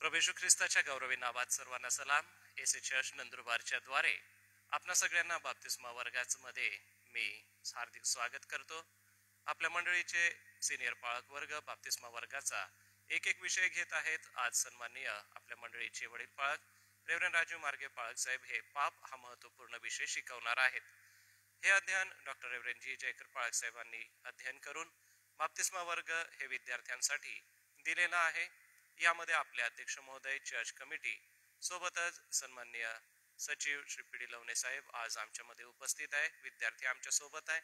प्रभू येशू ख्रिस्ताच्या गौरवी नावात सर्वांना सलाम. एसी चर्च नंदुरबारच्या द्वारे आपणा सगळ्यांना बाप्तिस्मा वर्गामध्ये मी हार्दिक स्वागत करतो. आपल्या मंडळीचे सिनियर पाळक वर्ग बाप्तिस्मा वर्गाचा एक विषय घेत आहेत. आज सन्माननीय आपल्या मंडळीचे वडील पाळक रेव्हरंड राजू मार्गे पाळक साहेब हे पाप हा महत्वपूर्ण विषय शिकवणार आहेत. हे अध्ययन डॉक्टर रेव्हरंड जी जयकर पाळक साहेबांनी अध्ययन करून बाप्तिस्मा वर्ग हे विद्यार्थ्यांसाठी दिलेला आहे. यामध्ये आपले अध्यक्ष महोदय, चर्च कमिटी सोबतच सन्माननीय सचिव श्री पी.डी. लवणे साहेब आज आमच्यामध्ये उपस्थित आहे. विद्यार्थी आमच्या सोबत आहे.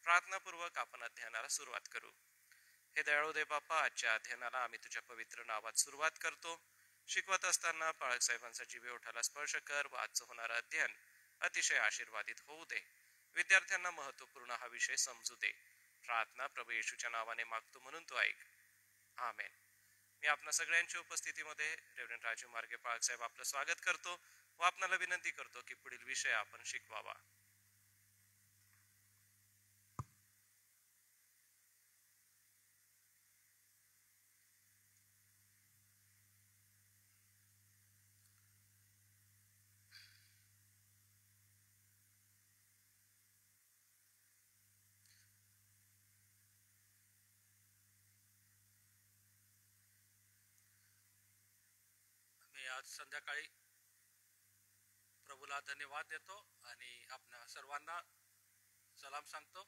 प्रार्थनापूर्वक आपण अध्ययनाला सुरुवात करू. हे दयाळू देव बाप्पा, आजच्या अध्ययनाला आम्ही तुझ्या पवित्र नावात सुरुवात करतो. शिकवत असताना पाळक साहेबांचा जीवे ओठाला स्पर्श कर व आजचं होणारं अध्ययन अतिशय आशीर्वादित होऊ दे. विद्यार्थ्यांना महत्वपूर्ण हा विषय समजू दे. प्रार्थना प्रभू येशूच्या नावाने मागतो म्हणून तो ऐक. आमेन. मी आपल्या सगळ्यांच्या उपस्थितीमध्ये रेव्हरंड राजू मार्गे पाळक साहेब आपलं स्वागत करतो व आपणाला विनंती करतो की पुढील विषय आपण शिकवावा. आज संध्याकाळी प्रभूला धन्यवाद देतो आणि आपणा सर्वांना सलाम सांगतो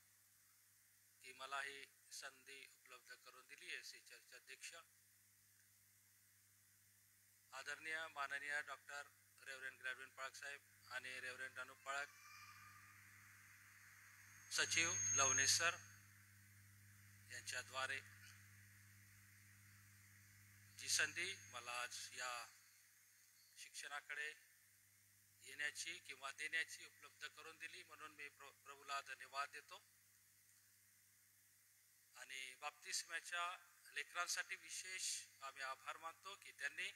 की मला ही संधी उपलब्ध करून दिली. एसी चर्च अध्यक्ष आदरणीय माननीय डॉक्टर रेव्हरंड ग्रॅडविन पाळक साहेब आणि रेव्हरंड अनु पाळक, सचिव लवणे सर यांच्याद्वारे जी संधी मला आज या शिक्षणाकडे येण्याची किंवा देण्याची उपलब्ध करून दिली म्हणून मी प्रभूला धन्यवाद देतो. आणि बाप्तिस्म्याच्या लेकरांसाठी विशेष आम्ही आभार मानतो की त्यांनी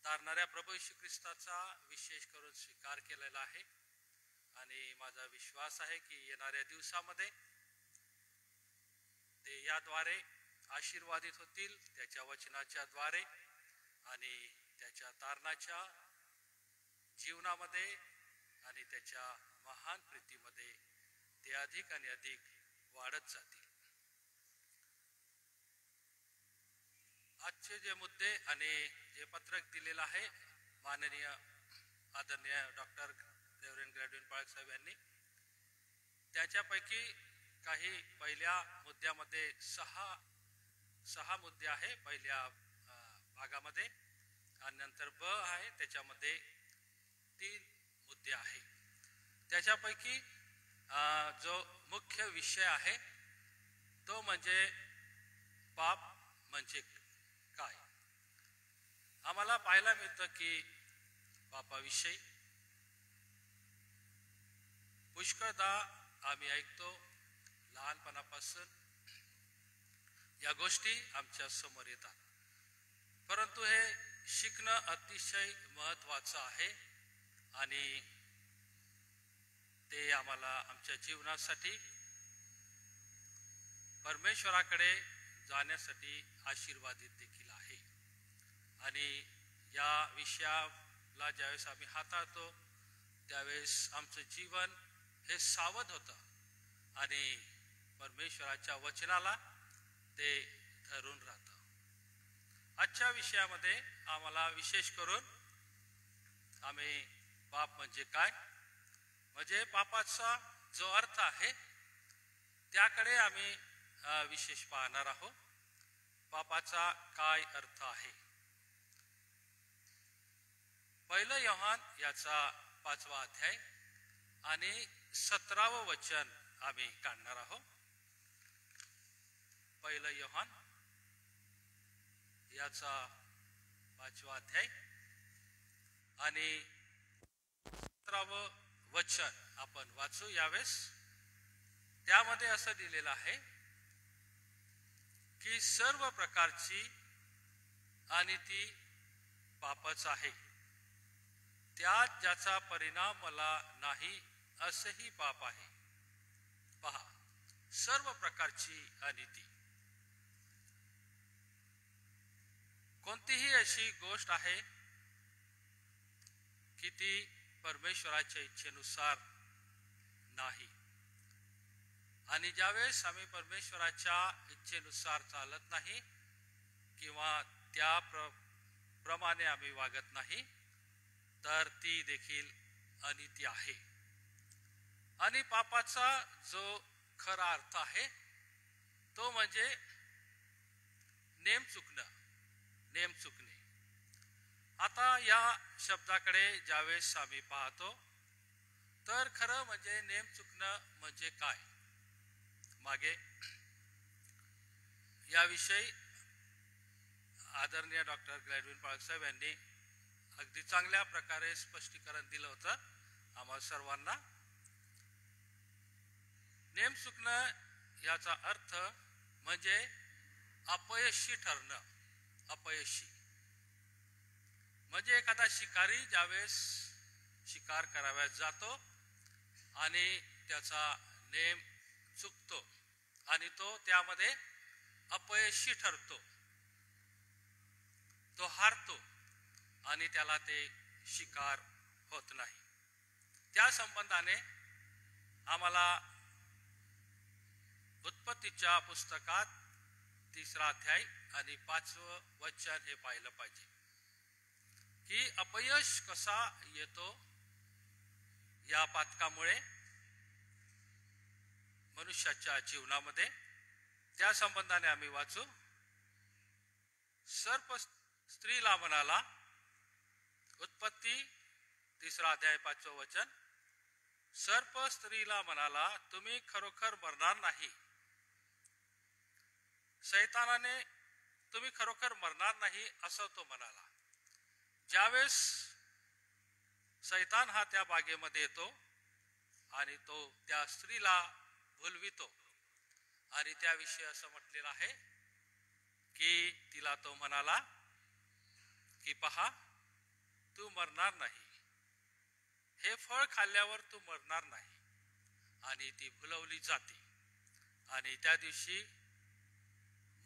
तारणाऱ्या प्रभू येशू ख्रिस्ताचा विशेष करून स्वीकार केलेला आहे. आणि माझा विश्वास आहे की येणाऱ्या दिवसामध्ये ते याद्वारे आशीर्वादित होतील, त्याच्या वचनाच्या द्वारे आणि त्याच्या तारणाच्या जीवनामध्ये आणि त्याच्या महान प्रीतीमध्ये ते अधिक आणि अधिक वाढत जातील. आजचे जे मुद्दे आणि जे पत्रक दिलेलं आहे माननीय आदरणीय डॉक्टर रेव्हरंड ग्रॅडविन पाळक साहेब यांनी, त्याच्यापैकी काही पहिल्या मुद्द्यामध्ये सहा मुद्दे आहे पहिल्या भागामध्ये आणि नंतर ब आहे त्याच्यामध्ये 3 मुद्दे आहे. त्याच्यापैकी जो मुख्य विषय आहे तो म्हणजे पाप म्हणजे काय. आम्हाला पाहायला मिळतं की पापाविषयी पुष्कळदा आम्ही ऐकतो. लहानपणापासून या गोष्टी आमच्या समोर येतात, परंतु हे शिकणं अतिशय महत्वाचं आहे आणि ते आम्हाला आमच्या जीवनासाठी परमेश्वराकडे जाण्यासाठी आशीर्वादित देखील आहे. आणि या विषयाला ज्यावेळेस आम्ही हाताळतो त्यावेळेस आमचं जीवन हे सावध होतं आणि परमेश्वराच्या वचनाला ते धरून राहतं. आजच्या विषयामध्ये आम्हाला विशेष करून आम्ही पाप म्हणजे काय, म्हणजे पापाचा जो अर्थ आहे त्याकडे आम्ही विशेष पाहणार आहोत. पापाचा काय अर्थ आहे. 1 योहान याचा 5वा अध्याय आणि 17वं वचन आम्ही काढणार आहोत. 1 योहान याचा 5वा अध्याय आणि 17वं वचन आपण वाचू यावेळेस. त्यामध्ये असं दिलेलं आहे की सर्व प्रकारची आणि ती पापच आहे, त्यात ज्याचा परिणाम मला नाही असेही पाप आहे. पहा, सर्व प्रकारची अनिती. कोणतीही अशी गोष्ट आहे की ती परमेश्वराच्या इच्छेनुसार नाही. आणि ज्यावेळेस आम्ही परमेश्वराच्या इच्छेनुसार चालत नाही किंवा त्या प्रमाणे आम्ही वागत नाही तर ती देखील अनिती आहे. आणि पापाचा जो खरा अर्थ आहे तो म्हणजे नेम चुकणे. आता या शब्दाकडे ज्यावेळेस आम्ही पाहतो तर खरं म्हणजे नेम चुकणं म्हणजे काय. मागे याविषयी आदरणीय डॉक्टर ग्लॅडविन पाळकसाहेब यांनी अगदी चांगल्या प्रकारे स्पष्टीकरण दिलं होतं आम्हा सर्वांना. नेम चुकणं याचा अर्थ म्हणजे अपयशी ठरणं. अपयशी म्हणजे एखादा शिकारी ज्यावेळेस शिकार करावयास जातो आणि त्याचा नेम चुकतो आणि तो त्यामध्ये अपयशी ठरतो, तो हारतो आणि त्याला ते शिकार होत नाही. त्या संबंधाने आम्हाला उत्पत्तीच्या पुस्तकात 3रा अध्याय आणि 5वं वचन हे पाहिलं पाहिजे की अपयश कसा येतो या पातकामुळे मनुष्याच्या जीवनामध्ये. त्या संबंधाने आम्ही वाचू. सर्प स्त्रीला म्हणाला, उत्पत्ती 3रा अध्याय 5वं वचन, सर्प स्त्रीला म्हणाला, तुम्ही खरोखर मरणार नाही. शैतानाने तुम्ही खरोखर मरणार नाही असं तो म्हणाला. ज्यावेळेस शैतान हा त्या बागेमध्ये येतो आणि तो त्या स्त्रीला भुलवितो आणि त्याविषयी असं म्हटलेलं आहे की तिला तो म्हणाला की पहा, तू मरणार नाही, हे फळ खाल्ल्यावर तू मरणार नाही. आणि ती भुलवली जाते आणि त्या दिवशी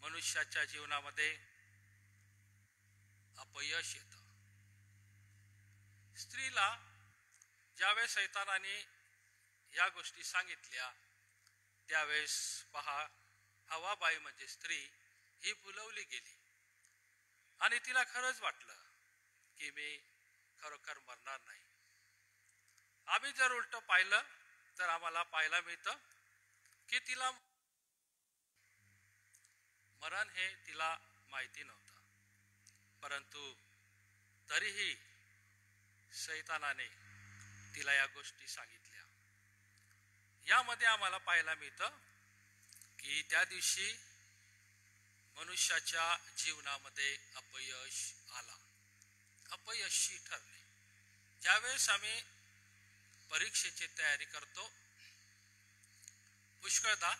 मनुष्याच्या जीवनामध्ये अपयश येतं. स्त्रीला ज्यावेळेस शैतानाने या गोष्टी सांगितल्या त्यावेळेस पहा, हवाबाई म्हणजे स्त्री ही भुलवली गेली आणि तिला खरंच वाटलं की मी खरोखर मरणार नाही. आम्ही जर उलट पाहिलं तर आम्हाला पाहायला मिळतं की तिला मरण हे तिला माहिती नव्हतं, परंतु तरीही शैतानाने तिला या गोष्टी सांगितल्या. यामध्ये आम्हाला पाहायला मिळतं की त्या दिवशी मनुष्याच्या जीवनामध्ये अपयश आला, अपयशी ठरले. ज्यावेळेस आम्ही परीक्षेची तयारी करतो, पुष्कळदा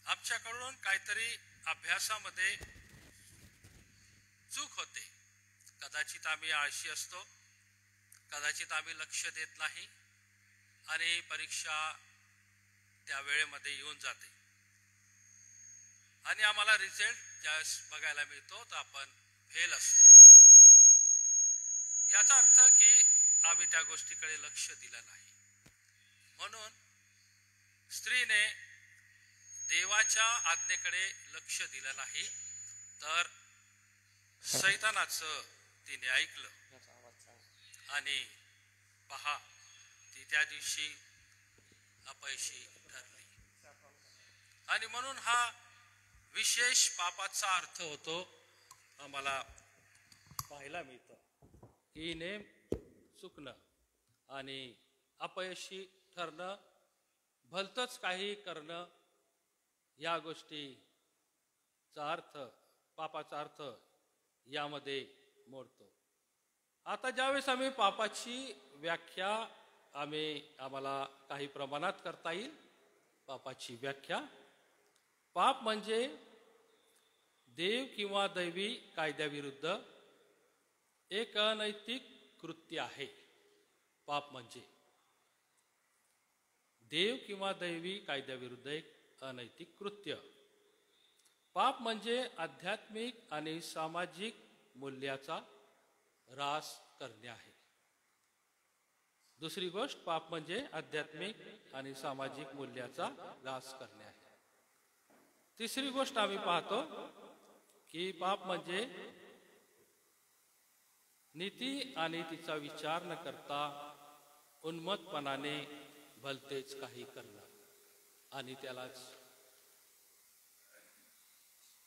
आमच्याकडून काहीतरी अभ्यासामध्ये चूक होते. कदाचित आम्ही आळशी असतो, कदाचित आम्ही लक्ष देत नाही आणि परीक्षा त्या वेळेमध्ये येऊन जाते आणि आम्हाला रिझल्ट ज्यावेळेस बघायला मिळतो तर आपण फेल असतो. याचा अर्थ की आम्ही त्या गोष्टीकडे लक्ष दिलं नाही. म्हणून स्त्रीने देवाच्या आज्ञेकडे लक्ष दिलं नाही तर शैतानाचं तिने ऐकलं आणि पहा, ती त्या दिवशी अपयशी ठरली. आणि म्हणून हा विशेष पापाचा अर्थ होतो आम्हाला पाहायला मिळतं की नेम चुकणं आणि अपयशी ठरणं, भलतंच काही करणं, या गोष्टीचा अर्थ, पापाचा अर्थ यामध्ये मोडतो. आता ज्यावेळेस आम्ही पापाची व्याख्या आम्हाला काही प्रमाणात करता येईल. पापाची व्याख्या, पाप म्हणजे देव किंवा दैवी कायद्याविरुद्ध एक अनैतिक कृत्य आहे. पाप म्हणजे देव किंवा दैवी कायद्याविरुद्ध एक अनैतिक कृत्य. पाप म्हणजे आध्यात्मिक आणि सामाजिक मूल्याचा ऱ्हास करणे आहे. दुसरी गोष्ट, पाप म्हणजे आध्यात्मिक आणि सामाजिक मूल्याचा ऱ्हास करणे आहे. तिसरी गोष्ट आम्ही पाहतो की पाप म्हणजे नीती आणि तिचा विचार न करता उन्मत्तपणाने भलतेच काही करणं, आणि त्यालाच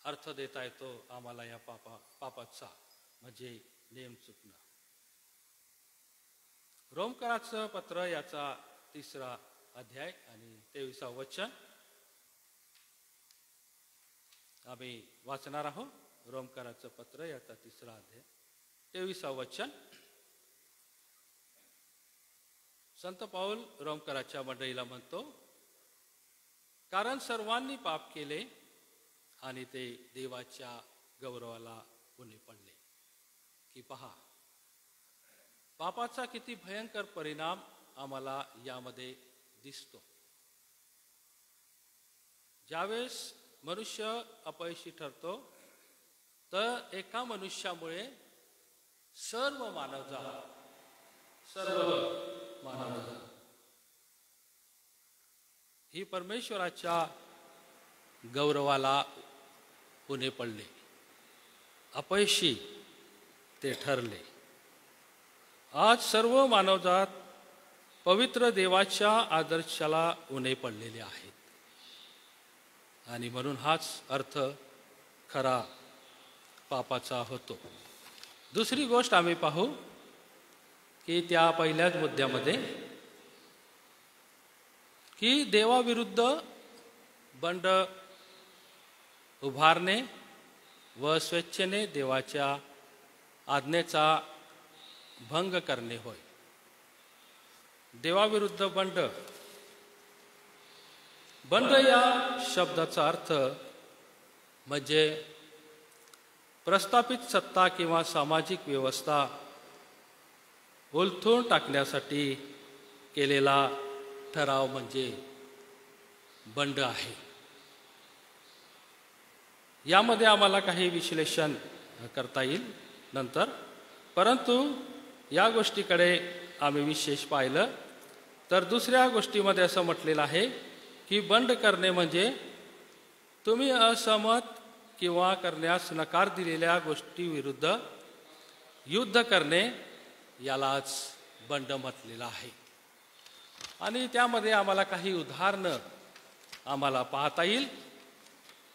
अर्थ देता येतो आम्हाला या पापाचा, म्हणजे नेम चुकणं. रोमकराचं पत्र याचा 3रा अध्याय आणि 23वा वचन आम्ही वाचणार आहोत. रोमकराचं पत्र याचा 3रा अध्याय 23वा वचन. संत पाऊल रोमकराच्या मंडळीला म्हणतो, कारण सर्वांनी पाप केले आणि ते देवाच्या गौरवाला उणे पडले. की पहा, पापाचा किती भयंकर परिणाम आम्हाला यामध्ये दिसतो. ज्यावेळेस मनुष्य अपयशी ठरतो, तर एका मनुष्यामुळे सर्व मानवजात ही परमेश्वराच्या गौरवाला उणे पडले, अपयशी ते ठरले. आज सर्व मानवजात पवित्र देवाच्या आदर्शाला उणे पडलेले आहेत, आणि म्हणून हाच अर्थ खरा पापाचा होतो. दुसरी गोष्ट आम्ही पाहू की त्या पहिल्याच मुद्द्यामध्ये की देवाविरुद्ध बंड उभारणे व स्वेच्छेने देवाच्या आज्ञेचा भंग करणे होय. देवाविरुद्ध बंड. बंड या शब्दाचा अर्थ म्हणजे प्रस्थापित सत्ता किंवा सामाजिक व्यवस्था उलथून टाकण्यासाठी केलेला ठराव म्हणजे बंड आहे. यामध्ये आम्हाला काही विश्लेषण करता येईल नंतर, परंतु या गोष्टीकडे आम्ही विशेष पाहिलं तर दुसऱ्या गोष्टीमध्ये असं म्हटलेलं आहे की बंड करणे म्हणजे तुम्ही असहमत किंवा करण्यास नकार दिलेल्या गोष्टीविरुद्ध युद्ध करणे, यालाच बंड म्हटलेलं आहे. आणि त्यामध्ये आम्हाला काही उदाहरणं आम्हाला पाहता येईल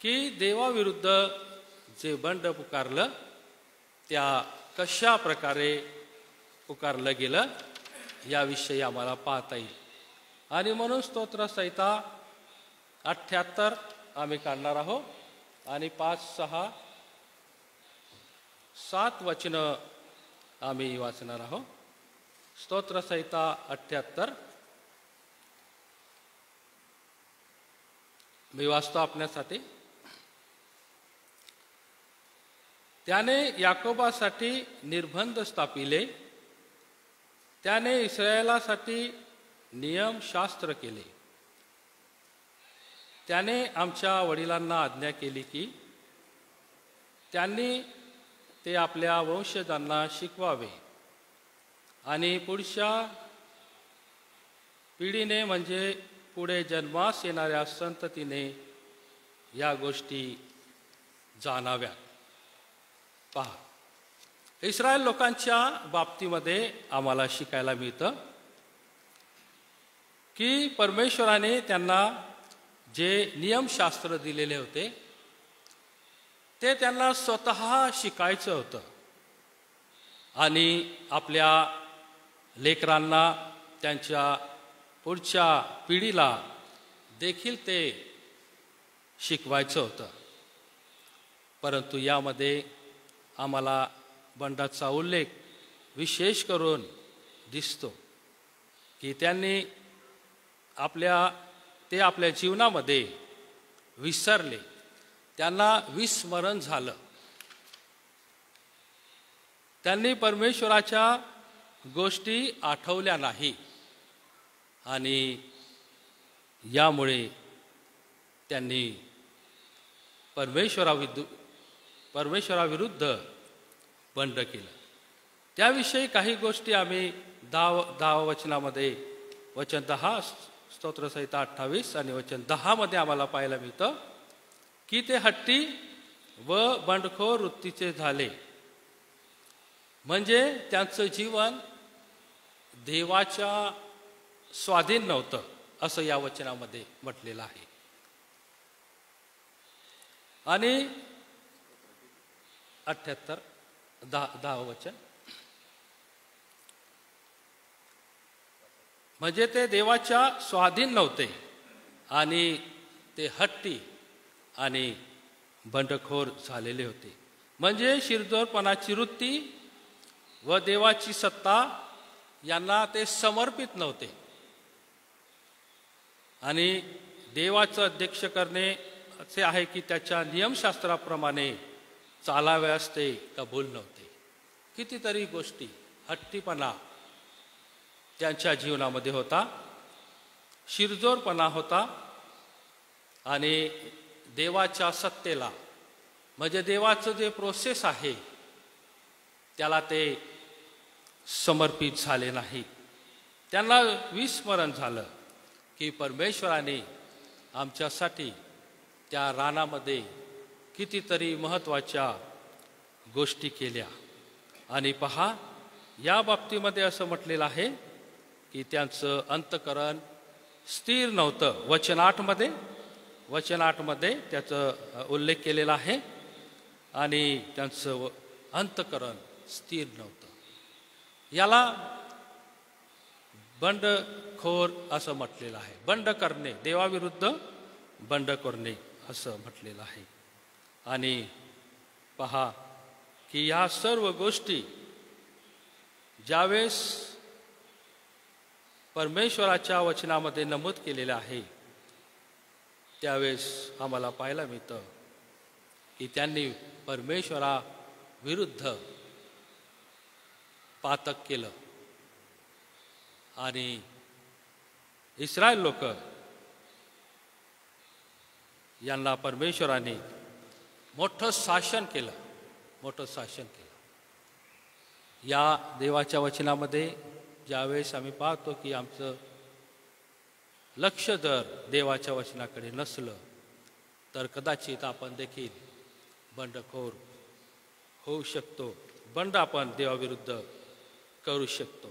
की देवाविरुद्ध जे बंड पुकारलं त्या कशा प्रकारे पुकारलं गेलं याविषयी आम्हाला पाहता येईल. आणि म्हणून स्तोत्र संहिता 78 आम्ही काढणार आहोत आणि 5, 6, 7 वचनं आम्ही वाचणार आहोत. स्तोत्र संहिता 78 मी वाचतो आपल्यासाठी. त्याने याकोबासाठी निर्बंध स्थापिले, त्याने इस्रायलासाठी नियमशास्त्र केले. त्याने आमच्या वडिलांना आज्ञा केली की त्यांनी ते आपल्या वंशजांना शिकवावे आणि पुढच्या पिढीने म्हणजे पुढे जन्मास येणाऱ्या संततीने या गोष्टी जाणाव्यात. पहा, इस्रायल लोकांच्या बाबतीमध्ये आम्हाला शिकायला मिळतं की परमेश्वराने त्यांना जे नियमशास्त्र दिलेले होते ते त्यांना स्वतः शिकायचं होतं आणि आपल्या लेकरांना, त्यांच्या पुढच्या पिढीला देखील ते शिकवायचं होतं. परंतु यामध्ये आम्हाला बंडाचा उल्लेख विशेष करून दिसतो की त्यांनी आपल्या जीवनामध्ये विसरले, त्यांना विस्मरण झालं. त्यांनी परमेश्वराच्या गोष्टी आठवल्या नाही आणि यामुळे त्यांनी परमेश्वराविरुद्ध बंड केलं. त्याविषयी काही गोष्टी आम्ही 10 वचनामध्ये, वचन 10 स्तोत्रसंहिता 28 आणि वचन 10 मध्ये आम्हाला पाहायला मिळतं की ते हट्टी व बंडखोर वृत्तीचे झाले, म्हणजे त्यांचं जीवन देवाच्या स्वाधीन नव्हतं असं या वचनामध्ये म्हटलेलं आहे. आणि 78 10 वचन, म्हणजे ते देवाच्या स्वाधीन नव्हते आणि ते हट्टी आणि बंडखोर झालेले होते. म्हणजे शिरजोरपणाची वृत्ती व देवाची सत्ता यांना ते समर्पित नव्हते. आणि देवाचं अध्यक्ष करणे असे आहे की त्याच्या नियमशास्त्राप्रमाणे चालाव्यास ते कबूल नव्हते. कितीतरी गोष्टी, हट्टीपणा त्यांच्या जीवनामध्ये होता, शिरजोरपणा होता आणि देवाच्या सत्तेला, म्हणजे देवाचं जे प्रोसेस आहे त्याला ते समर्पित झाले नाही. त्यांना विस्मरण झालं की परमेश्वराने आमच्यासाठी त्या रानामध्ये कितीतरी महत्त्वाच्या गोष्टी केल्या. आणि पहा, या बाबतीमध्ये असं म्हटलेलं आहे की त्यांचं अंतःकरण स्थिर नव्हतं. वचन 8 मध्ये त्याचा उल्लेख केलेला आहे. आणि त्यांचं अंतःकरण स्थिर नव्हतं. याला बंडखोर असं म्हटलेलं आहे. बंड करणे, देवाविरुद्ध बंड करणे असं म्हटलेलं आहे. आणि पहा की या सर्व गोष्टी ज्यावेळेस परमेश्वराच्या वचनामध्ये नमूद केलेल्या आहे त्यावेळेस आम्हाला पाहायला मिळतं की त्यांनी परमेश्वराविरुद्ध पातक केलं आणि इस्रायल लोक यांना परमेश्वराने मोठं शासन केलं. या देवाच्या वचनामध्ये ज्यावेळेस आम्ही पाहतो की आमचं लक्ष जर देवाच्या वचनाकडे नसलं तर कदाचित आपण देखील बंडखोर होऊ शकतो. बंड आपण देवाविरुद्ध करू शकतो.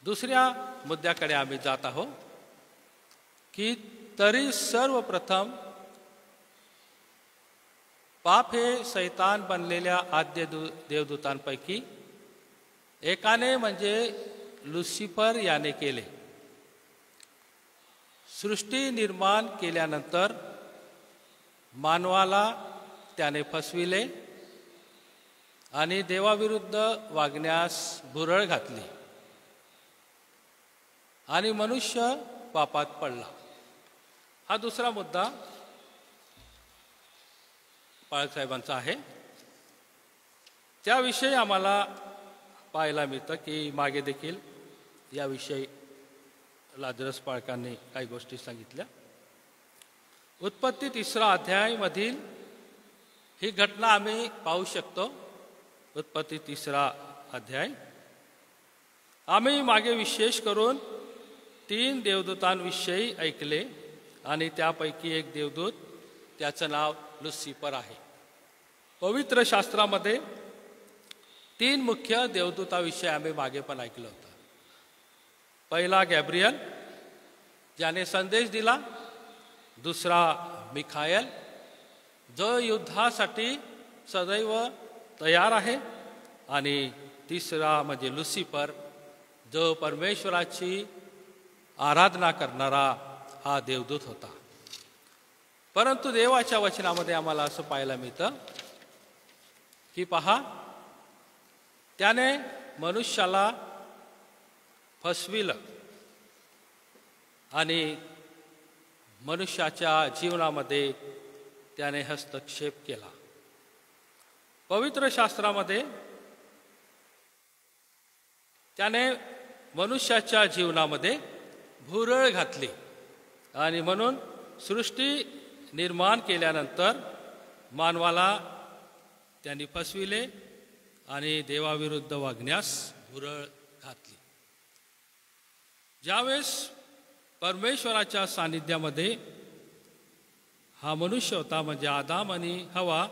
दुसऱ्या मुद्द्याकडे आम्ही जात आहोत की तरी सर्वप्रथम पाप हे शैतान बनलेल्या आद्य देवदूतांपैकी एकाने म्हणजे लुसिफर याने केले. सृष्टी निर्माण केल्यानंतर मानवाला त्याने फसविले आणि देवाविरुद्ध वागण्यास भुरळ घातली आणि मनुष्य पापात पडला. हा दुसरा मुद्दा पाळकसाहेबांचा आहे. त्याविषयी आम्हाला पाहायला मिळतं की मागे देखील याविषयी लाजरस पाळकांनी काही गोष्टी सांगितल्या. उत्पत्ती 3 अध्यायामधील ही घटना आम्ही पाहू शकतो. उत्पत्ती 3 अध्याय. आम्ही मागे विशेष करून 3 देवदूतांविषयी ऐकले आणि त्यापैकी एक देवदूत, त्याचं नाव लुसिफर आहे. पवित्र शास्त्रामध्ये 3 मुख्य देवदूताविषयी आम्ही मागे पण ऐकलं होतं. पहिला गॅब्रियल ज्याने संदेश दिला, दुसरा मिखायल जो युद्धासाठी सदैव तयार आहे, आणि तिसरा म्हणजे लुसिफर जो परमेश्वराची आराधना करणारा हा देवदूत होता. परंतु देवाच्या वचनामध्ये आम्हाला असं पाहायला मिळतं की पहा, त्याने मनुष्याला फसविलं आणि मनुष्याच्या जीवनामध्ये त्याने हस्तक्षेप केला. पवित्र शास्त्रामध्ये त्याने मनुष्याच्या जीवनामध्ये भुरळ घातली आणि म्हणून सृष्टी निर्माण केल्यानंतर मानवाला त्यांनी फसविले आणि देवाविरुद्ध वागण्यास भुरळ घातली. ज्यावेळेस परमेश्वराच्या सानिध्यामध्ये हा मनुष्य होता, म्हणजे आदाम आणि हवा,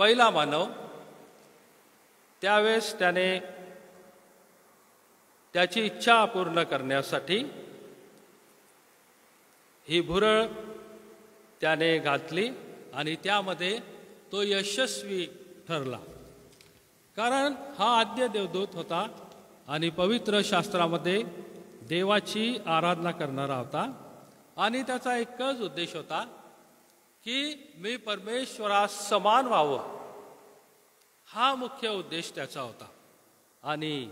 पहिला मानव, त्यावेळेस त्याने त्याची इच्छा पूर्ण करण्यासाठी ही भुरळ त्याने घातली आणि त्यामध्ये तो यशस्वी ठरला. कारण हा आद्य देवदूत होता आणि पवित्र शास्त्रामध्ये देवाची आराधना करणारा होता आणि त्याचा एकच उद्देश होता की मी परमेश्वरास समान व्हावं. हा मुख्य उद्देश त्याचा होता आणि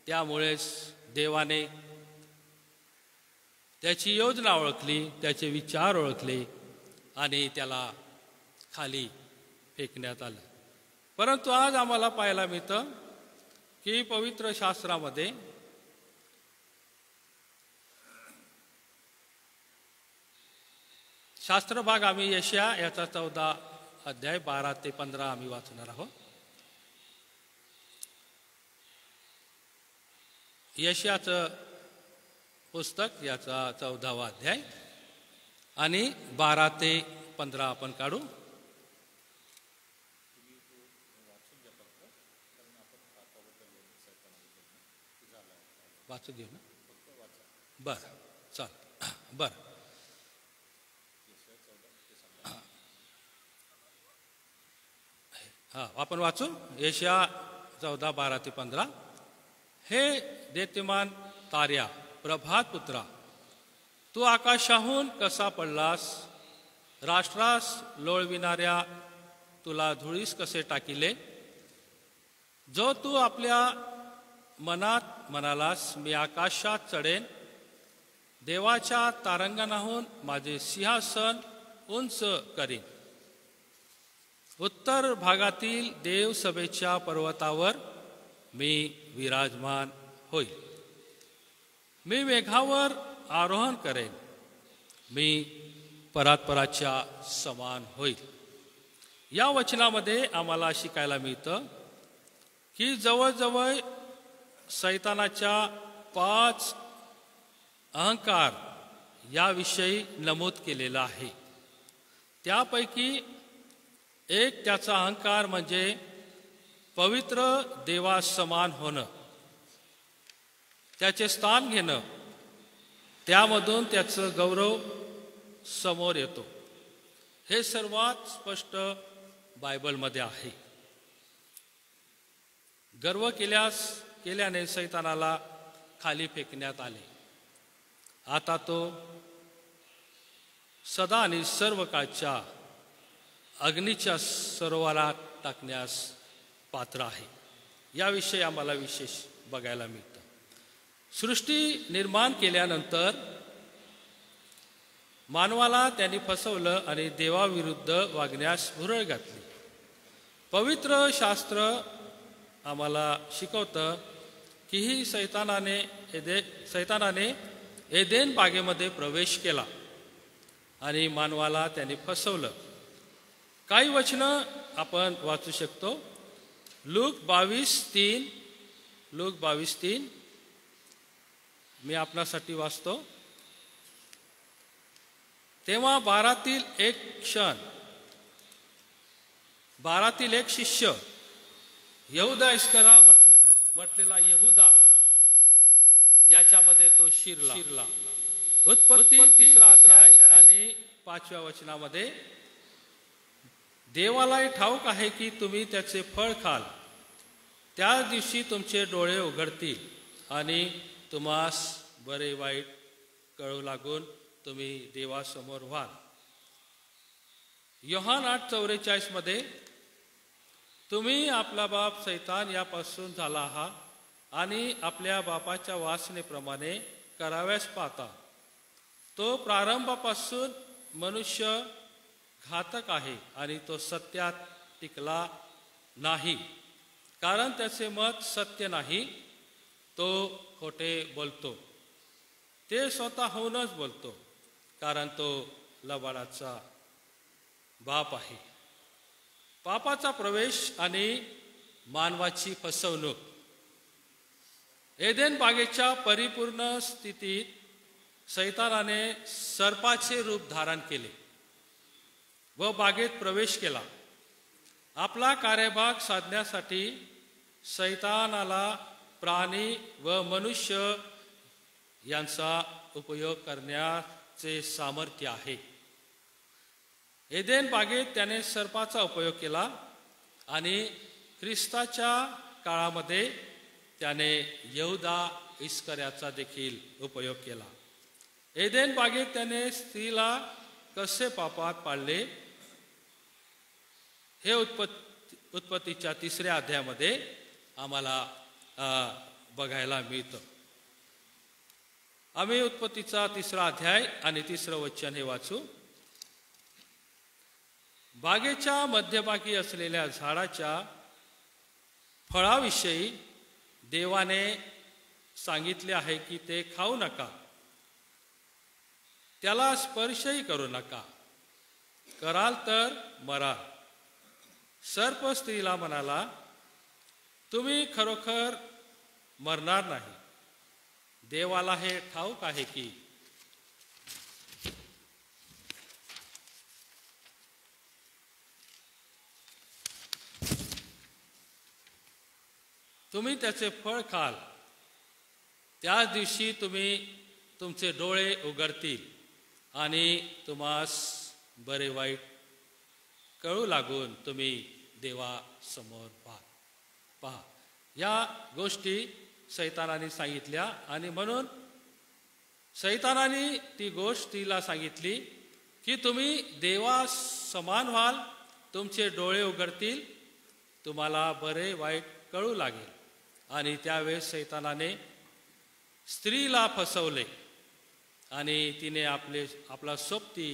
त्यामुळेच देवाने त्याची योजना ओळखली, त्याचे विचार ओळखले आणि त्याला खाली फेकण्यात आलं. परंतु आज आम्हाला पाहायला मिळतं की पवित्र शास्त्रामध्ये शास्त्रभाग आम्ही यशया याचा 14 अध्याय 12 ते 15 आम्ही वाचणार आहोत. यशयाचं पुस्तक याचा 14वा अध्याय आणि 12 ते 15 आपण काढू. वाचू घेऊ ना? बर, चल, बर. हा, आपण वाचू. यशया 14, 12 ते 15. हे देत्यमान तार्या, प्रभात पुत्रा, तू आकाशाहून कसा पडलास? राष्ट्रास लोळविणाऱ्या तुला धुळीस कसे टाकिले? जो तू आपल्या मनात म्हणालास, मी आकाशात चढेन, देवाच्या तारंगणाहून माझे सिंहासन उंच करीन. उत्तर भागातील देवसभेच्या पर्वतावर मी विराजमान होईल. मी मेघावर आरोहण करेन, मी परात्पराच्या समान होईल. या वचनामध्ये आम्हाला शिकायला मिळतं की जवळजवळ सैतानाच्या 5 अहंकार याविषयी नमूद केलेला आहे. त्यापैकी एक त्याचा अहंकार म्हणजे पवित्र देवास समान होणं, त्याचे स्थान घेणं, त्यामधून त्याचं गौरव समोर येतो. हे सर्वात स्पष्ट बायबलमध्ये आहे. गर्व केल्याने सैतानाला खाली फेकण्यात आले. आता तो सदा आणि सर्व काळच्या अग्नीच्या सरोवरात टाकण्यास पात्र आहे. याविषयी आम्हाला विशेष बघायला मिळतं. सृष्टी निर्माण केल्यानंतर मानवाला त्यांनी फसवलं आणि देवाविरुद्ध वागण्यास भुरळ घातली. पवित्र शास्त्र आम्हाला शिकवतं की ही सैतानाने एदेन बागेमध्ये प्रवेश केला आणि मानवाला त्यांनी फसवलं. काही वचनं आपण वाचू शकतो. लूक 22:3 मी आपणासाठी वाचतो. तेव्हा 12तील एक शिष्य यहुदा इस्करा म्हटलेला यहुदा याच्यामध्ये तो शिरला. उत्पत्ती 3 अध्याय आणि 5व्या वचनामध्ये देवालाही ठाऊक आहे की तुम्ही त्याचे फळ खाल, त्या दिवशी तुमचे डोळे उघडतील आणि तुम्हास बरे वाईट कळू लागून तुम्ही देवासमोर व्हाल. योहान 8:44 मध्ये तुम्ही आपला बाप सैतान यापासून झाला आहात आणि आपल्या बापाच्या वासनेप्रमाणे कराव्यास पाहता. तो प्रारंभापासून मनुष्य घातक आहे आणि तो सत्यात टिकला नाही, कारण त्याचे मत सत्य नाही. तो खोटे बोलतो, ते स्वतःहूनच बोलतो, कारण तो लबाडाचा बाप आहे. पापाचा प्रवेश आणि मानवाची फसवणूक. एदेन बागेच्या परिपूर्ण स्थितीत सैतानाने सर्पाचे रूप धारण केले व बागेत प्रवेश केला. आपला कार्यभाग साधण्यासाठी सैतानाला प्राणी व मनुष्य यांचा उपयोग करण्याचे सामर्थ्य आहे. एदेन बागेत त्याने सर्पाचा उपयोग केला आणि ख्रिस्ताच्या काळामध्ये त्याने यहूदा इस्करियोतचा देखील उपयोग केला. एदेन बागेत त्याने स्त्रीला कसे पापात पाडले हे उत्पत्तीच्या 3ऱ्या अध्यायामध्ये आम्हाला बघायला मिळतं. आम्ही उत्पत्तीचा 3रा अध्याय आणि 3रं वचन हे वाचू. बागेच्या मध्यभागी असलेल्या झाडाच्या फळाविषयी देवाने सांगितले आहे की ते खाऊ नका, त्याला स्पर्शही करू नका, कराल तर मराल. सर्प स्त्रीला म्हणाला, तुम्ही खरोखर मरणार नाही. देवाला हे ठाऊक आहे की तुम्ही त्याचे फळ खाल, त्याच दिवशी तुमचे डोळे उघडतील आणि तुम्हास बरे वाईट कळू लागून तुम्ही देवासमोर पहा. या गोष्टी सैतानाने सांगितल्या आणि म्हणून सैतानाने ती गोष्ट तिला सांगितली की तुम्ही देवा समान व्हाल, तुमचे डोळे उघडतील, तुम्हाला बरे वाईट कळू लागेल. आणि त्यावेळेस सैतानाने स्त्रीला फसवले आणि तिने आपला सोबती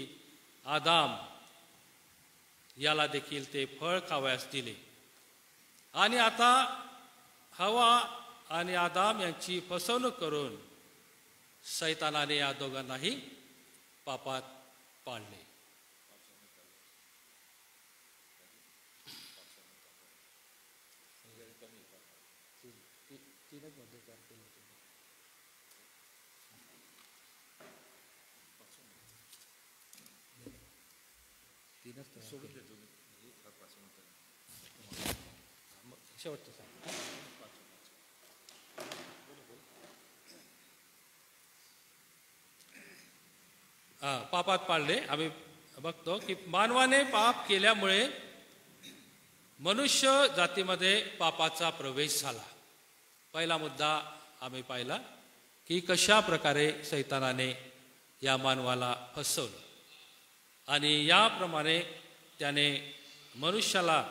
आदाम याला देखील ते फळ खावयास दिले. आणि आता हवा आणि आदाम यांची फसवणूक करून सैतानाने या दोघांनाही पापात पाडले. शेवटचं पापात पाडले. आम्ही बघतो की मानवाने पाप केल्यामुळे मनुष्य जातीमध्ये पापाचा प्रवेश झाला. पहिला मुद्दा आम्ही पाहिला की कशा प्रकारे सैतानाने या मानवाला फसवलं आणि याप्रमाणे त्याने मनुष्याला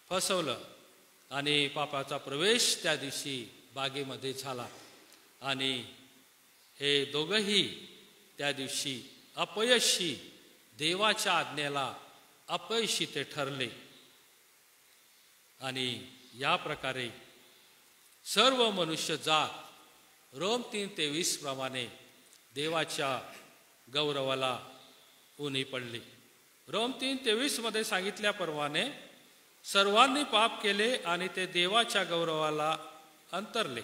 फसवलं आणि पापाचा प्रवेश त्या दिवशी बागेमध्ये झाला. आणि हे दोघंही त्या दिवशी अपयशी, देवाच्या आज्ञेला अपयशी ते ठरले. आणि या प्रकारे सर्व मनुष्य जात रोम 3:23 प्रमाणे देवाच्या गौरवाला उणी पडली. रोम 3:23 मध्ये सांगितल्याप्रमाणे सर्वांनी पाप केले आणि ते देवाच्या गौरवाला अंतरले.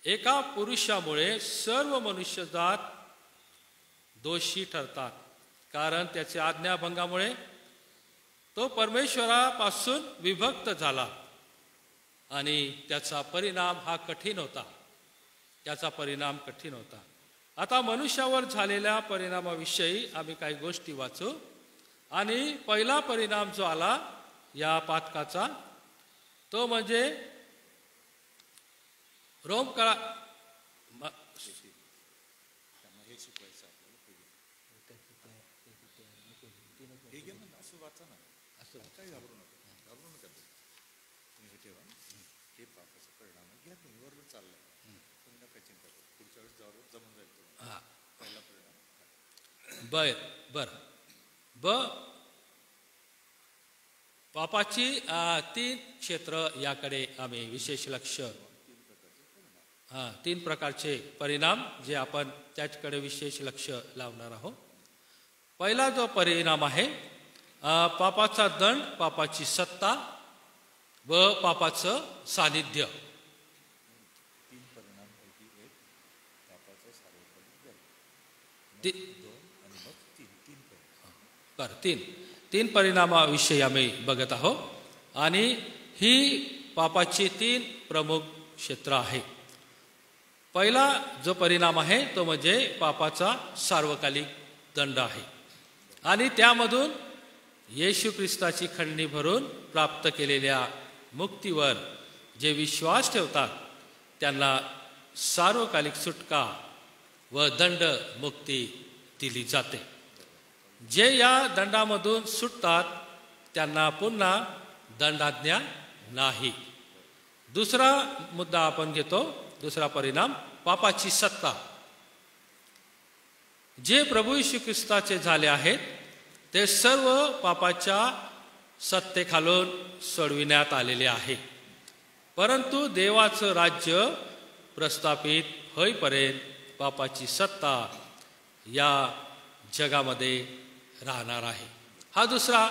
एका पुरुषामुळे सर्व मनुष्य जात दोषी ठरतात, कारण त्याच्या आज्ञाभंगामुळे तो परमेश्वरापासून विभक्त झाला आणि त्याचा परिणाम कठीण होता. आता मनुष्यावर झालेल्या परिणामाविषयी आम्ही काही गोष्टी वाचू. आणि पहिला परिणाम जो आला या पातकाचा तो म्हणजे रोम काळा पापाची 3 क्षेत्र याकडे आम्ही विशेष लक्ष 3 प्रकारचे परिणाम जे आपण त्याच्याकडे विशेष लक्ष लावणार आहोत. पहिला जो परिणाम आहे पापाचा दंड, पापाची सत्ता व पापाचं सानिध्य. तीन परिणामाविषयी आम्ही बघत आहोत आणि ही पापाची तीन प्रमुख क्षेत्र आहे. पहिला जो परिणाम आहे तो म्हणजे पापाचा सार्वकालिक दंड आहे आणि त्यामधून येशू ख्रिस्ताची खंडणी भरून प्राप्त केलेल्या मुक्तीवर जे विश्वास ठेवतात त्यांना सार्वकालिक सुटका व दंड मुक्ती दिली जाते. जे या दंडामधून सुटतात त्यांना पुन्हा दंडाज्ञा नाही. दुसरा मुद्दा आपण घेतो, दुसरा परिणाम पापाची सत्ता. जे प्रभू येशू ख्रिस्ताचे झाले आहेत ते सर्व पापाच्या सत्तेखालून सोडविण्यात आलेले आहे. परंतु देवाचं राज्य प्रस्थापित होईपर्यंत पापाची सत्ता या जगामध्ये राहणार आहे. हा दुसरा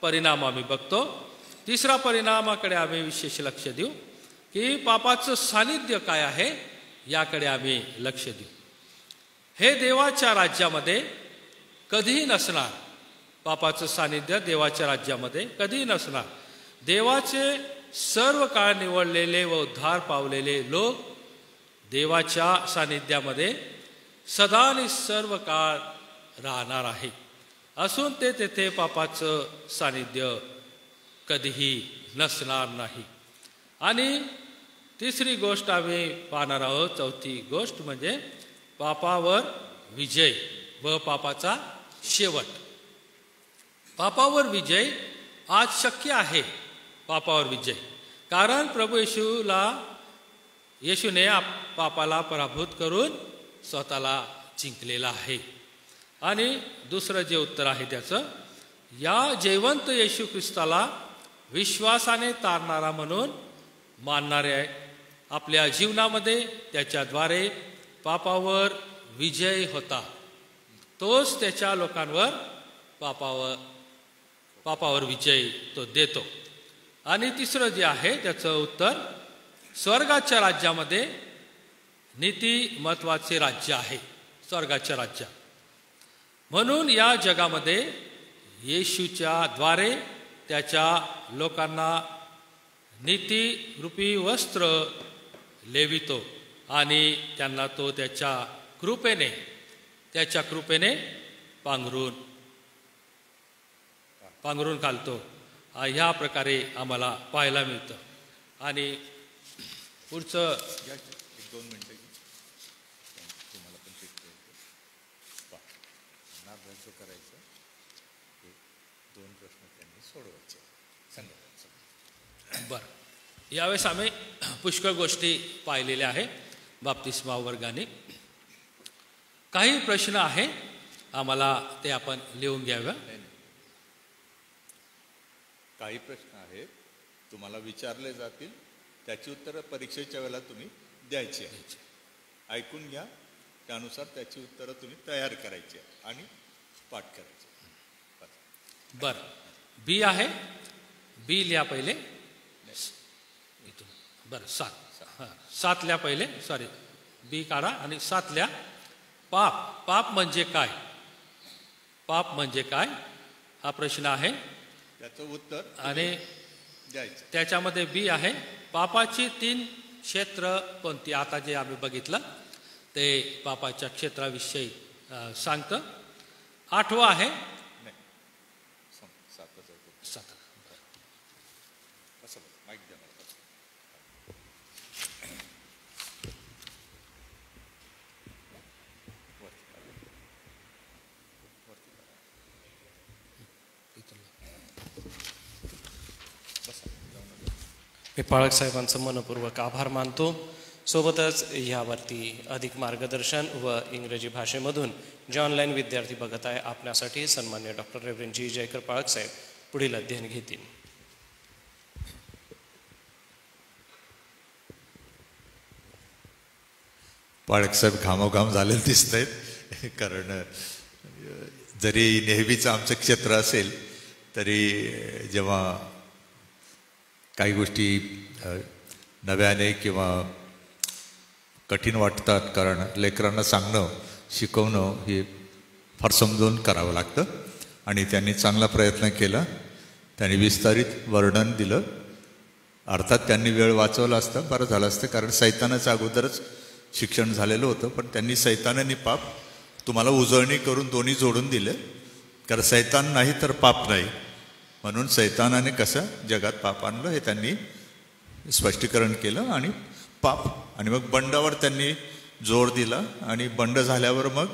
परिणाम आम्ही बघतो. तिसरा परिणामाकडे आम्ही विशेष लक्ष देऊ की पापाचं सानिध्य काय आहे याकडे आम्ही लक्ष देऊ. हे देवाच्या राज्यामध्ये कधीही नसणार. पापाचं सानिध्य देवाच्या राज्यामध्ये कधीही नसणार. देवाचे सर्व काळ निवडलेले व उद्धार पावलेले लोक देवाच्या सानिध्यामध्ये सदा आणि सर्व काळ राहणार आहे. असून ते तेथे पापाचं सानिध्य कधीही नसणार नाही. आणि तिसरी गोष्ट आम्ही पाहणार आहोत, चौथी गोष्ट म्हणजे पापावर विजय व पापाचा शेवट. पापावर विजय आज शक्य आहे. पापावर विजय कारण प्रभू येशूने पापाला पराभूत करून स्वतःला जिंकलेला आहे. आणि दुसरं जे उत्तर आहे त्याचं, या जयवंत येशू ख्रिस्ताला विश्वासाने तारणारा म्हणून मानणारे आपल्या जीवनामध्ये त्याच्याद्वारे पापावर विजय होता. तोच त्याच्या लोकांवर पापावर विजय तो देतो. आणि तिसरं जे आहे त्याचं उत्तर, स्वर्गाच्या राज्यामध्ये नीती महत्वाचे राज्य आहे. स्वर्गाच्या राज्य म्हणून या जगामध्ये येशूच्या द्वारे त्याच्या लोकांना नीती रूपी वस्त्र लेवितो आणि त्यांना तो त्याच्या कृपेने पांघरून घालतो. ह्या प्रकारे आम्हाला पाहायला मिळतं. आणि पुढचं 1-2 मिनिटं तुम्हाला पण शिकतो करायचं. 2 प्रश्न त्यांनी सोडवायचे. बरं, यावेळेस आम्ही पुष्कळ गोष्टी पाहिलेल्या आहे बाप्तिस्मा वर्गाने. काही प्रश्न आहे आम्हाला ते आपण लिहून घ्यावं. काही प्रश्न आहेत तुम्हाला विचारले जातील, त्याची उत्तरं परीक्षेच्या वेळेला तुम्ही द्यायची आहे. ऐकून घ्या, त्यानुसार त्याची उत्तरं तुम्ही तयार करायची आणि पाठ करायचे. बरं, बी आहे, बी लिहा पहिले. बरं, 7 लिहा पहिले. सॉरी, बी काढा आणि 7 लिहा. पाप म्हणजे काय? पाप म्हणजे काय हा प्रश्न आहे. त्याचं उत्तर आणि द्यायचं. त्याच्यामध्ये बी आहे, पापाची 3 क्षेत्र कोणती. आता जे आम्ही बघितलं ते पापाच्या क्षेत्राविषयी सांगतं. 8वं आहे 7. माईक द्या. मी पाळक साहेबांचं मनपूर्वक आभार मानतो. सोबतच ह्यावरती अधिक मार्गदर्शन व इंग्रजी भाषेमधून जे ऑनलाईन विद्यार्थी बघत आहे आपल्यासाठी सन्मान्य डॉक्टर रेव्हरंड जी जयकर पाळक साहेब पुढील अध्ययन घेतील. पाळक साहेब घामोघाम झालेले दिसत आहेत, कारण जरी नेहमीचं आमचं क्षेत्र असेल तरी जेव्हा काही गोष्टी नव्याने किंवा कठीण वाटतात, कारण लेकरांना सांगणं शिकवणं हे फार समजून करावं लागतं आणि त्यांनी चांगला प्रयत्न केला. त्यांनी विस्तारित वर्णन दिलं. अर्थात त्यांनी वेळ वाचवला असता बरं झालं असतं, कारण सैतानाचं अगोदरच शिक्षण झालेलं होतं. पण त्यांनी सैतानाने पाप तुम्हाला उजळणी करून दोन्ही जोडून दिले, कारण सैतान नाही तर पाप नाही. म्हणून सैतानाने कसं जगात पाप आणलं हे त्यांनी स्पष्टीकरण केलं आणि पाप आणि मग बंडावर त्यांनी जोर दिला आणि बंड झाल्यावर मग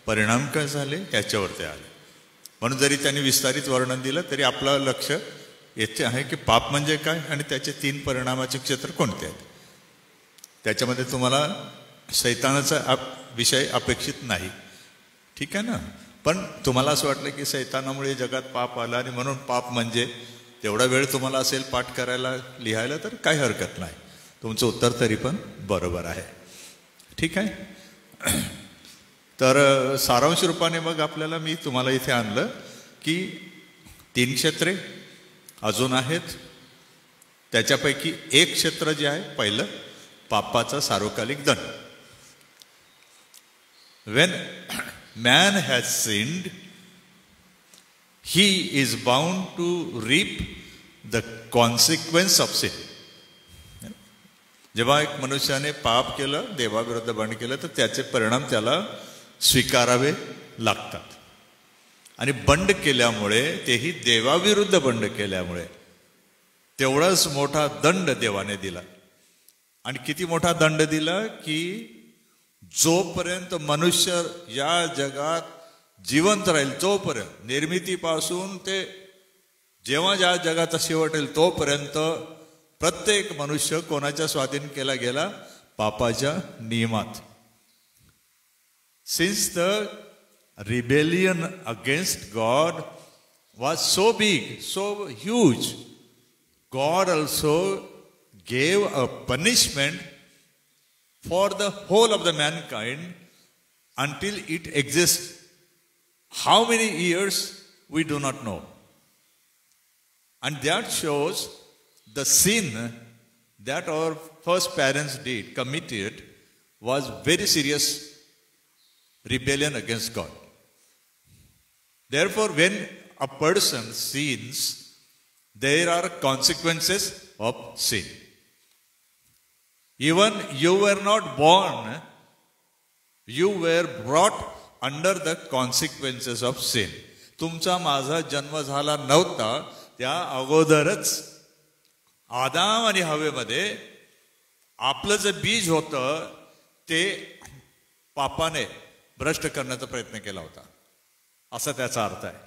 परिणाम काय झाले याच्यावर ते आले. म्हणून जरी त्यांनी विस्तारित वर्णन दिलं तरी आपलं लक्ष येथे आहे की पाप म्हणजे काय आणि त्याचे 3 परिणामाचे क्षेत्र कोणते आहेत. त्याच्यामध्ये तुम्हाला सैतानाचा विषय अपेक्षित नाही, ठीक आहे ना. पण तुम्हाला असं वाटलं की सैतानामुळे जगात पाप आला आणि म्हणून पाप म्हणजे तेवढा वेळ तुम्हाला असेल पाठ करायला लिहायला तर काही हरकत नाही. तुमचं उत्तर तरी पण बरोबर आहे, ठीक आहे. तर सारांश रूपाने मग आपल्याला मी तुम्हाला इथे आणलं की 3 क्षेत्रे अजून आहेत. त्याच्यापैकी एक क्षेत्र जे आहे पहिलं पापाचा सार्वकालिक दंड. When man has sinned, he is bound to reap the consequence of sin. जेव्हा एक मनुष्याने पाप केलं, देवाविरुद्ध बंड केलं, तर त्याचे परिणाम त्याला स्वीकारावे लागतात. आणि बंड केल्यामुळे, तेही देवाविरुद्ध बंड केल्यामुळे, तेवढाच मोठा दंड देवाने दिला. आणि किती मोठा दंड दिला की जोपर्यंत मनुष्य या जगात जिवंत राहील तोपर्यंत, निर्मितीपासून ते जेव्हा ज्या जगाचा शेवट येईल तोपर्यंत प्रत्येक मनुष्य कोणाच्या स्वाधीन केला गेला? पापाच्या नियमात. Since the rebellion against God was so big, so huge, God also gave a punishment for the whole of the mankind until it exists. How many years we do not know. And that shows the sin that our first parents committed was very serious rebellion against God. Therefore, when a person sins, there are consequences of sin. Even you were not born, you were brought under the consequences of sin. तुमचा माझा जन्म झाला नव्हता त्या अगोदरच आदाम आणि हवेमध्ये आपलं जे बीज होतं ते पापाने भ्रष्ट करण्याचा प्रयत्न केला होता, असा त्याचा अर्थ आहे.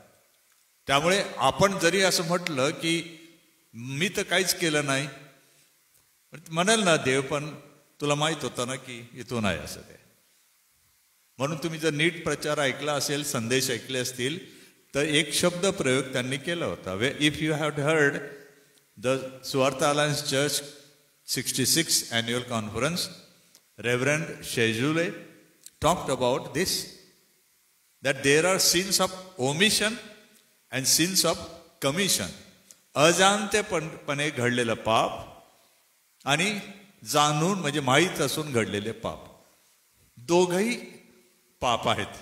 त्यामुळे आपण जरी असं म्हटलं की मी तर काहीच केलं नाही, म्हणाल ना देव, पण तुला माहित होतं ना की इथून आहे असं ते. म्हणून तुम्ही जर नीट प्रचार ऐकला असेल, संदेश ऐकले असतील, तर एक शब्द प्रयोग त्यांनी केला होता. If you have heard the Suvarth alliance church 66th annual conference, Reverend Shejule talked about this, that there are sins of omission and sins of commission. अजाणतेपणे घडलेलं पाप आणि जाणून म्हणजे माहीत असून घडलेले पाप, दोघही पाप आहेत.